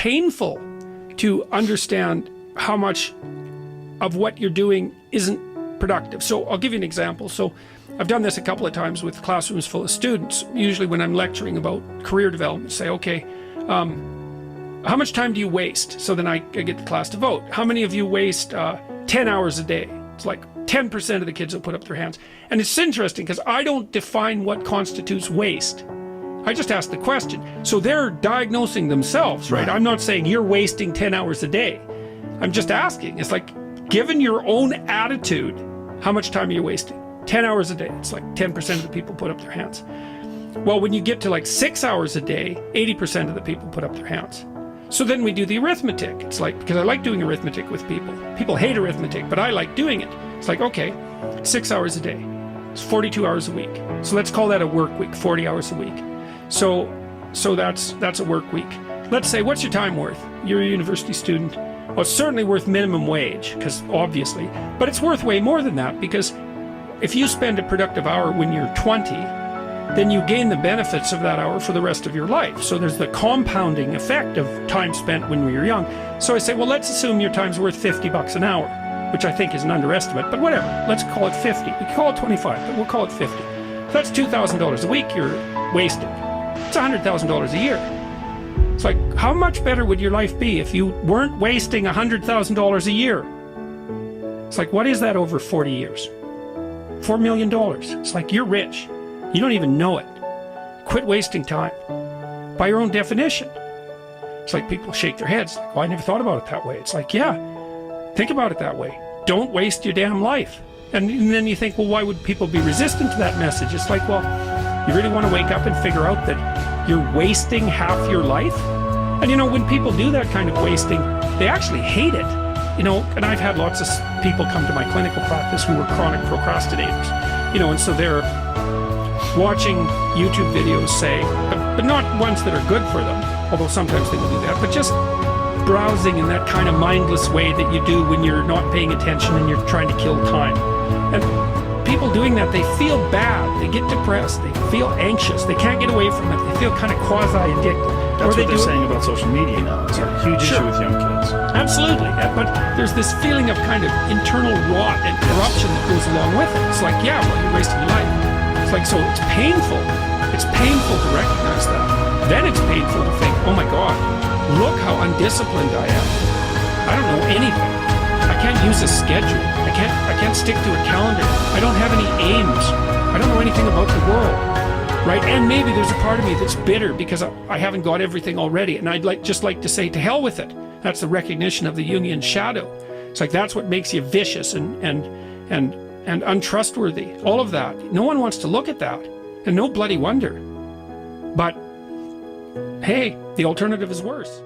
painful to understand how much of what you're doing isn't productive. So I'll give you an example. So I've done this a couple of times with classrooms full of students. Usually when I'm lecturing about career development, say, okay, how much time do you waste? So then I get the class to vote. How many of you waste 10 hours a day? It's like 10% of the kids will put up their hands. And it's interesting because I don't define what constitutes waste. I just ask the question. So they're diagnosing themselves, right? I'm not saying you're wasting 10 hours a day. I'm just asking. It's like, given your own attitude, how much time are you wasting? 10 hours a day. It's like 10% of the people put up their hands. Well, when you get to like 6 hours a day, 80% of the people put up their hands. So then we do the arithmetic. It's like, because I like doing arithmetic with people. People hate arithmetic, but I like doing it. It's like, okay, 6 hours a day. It's 42 hours a week. So let's call that a work week, 40 hours a week. So that's a work week. Let's say, what's your time worth? You're a university student. Well, it's certainly worth minimum wage, because obviously, but it's worth way more than that, because if you spend a productive hour when you're 20, then you gain the benefits of that hour for the rest of your life. So there's the compounding effect of time spent when we were young. So I say, well, let's assume your time's worth $50 an hour, which I think is an underestimate, but whatever. Let's call it 50. We can call it 25, but we'll call it 50. That's $2,000 a week you're wasting. It's $100,000 a year. It's like, how much better would your life be if you weren't wasting $100,000 a year? It's like, what is that over 40 years? $4 million. It's like, you're rich. You don't even know it. Quit wasting time. By your own definition. It's like people shake their heads. Like, oh, I never thought about it that way. It's like, yeah, think about it that way. Don't waste your damn life. And then you think, well, why would people be resistant to that message? It's like, well, you really want to wake up and figure out that you're wasting half your life? And you know, when people do that kind of wasting, they actually hate it. You know, and I've had lots of people come to my clinical practice who were chronic procrastinators. You know, and so they're watching YouTube videos, say, but not ones that are good for them, although sometimes they will do that, but just browsing in that kind of mindless way that you do when you're not paying attention and you're trying to kill time. And people doing that, they feel bad, they get depressed, they feel anxious, they can't get away from it, they feel kind of quasi-addicted. That's what they're saying about social media now. It's a huge issue with young kids. Absolutely, but there's this feeling of kind of internal rot and corruption that goes along with it. It's like, yeah, well, you're wasting your life. It's like, so it's painful. It's painful to recognize that. Then it's painful to think, oh my God, look how undisciplined I am. I don't know anything. I can't use a schedule. I can't stick to a calendar. I don't have any aims. I don't know anything about the world, right? And maybe there's a part of me that's bitter because I haven't got everything already, and I'd just like to say, to hell with it. That's the recognition of the Jungian shadow. It's like, that's what makes you vicious and untrustworthy. All of that. No one wants to look at that, and no bloody wonder. But hey, the alternative is worse.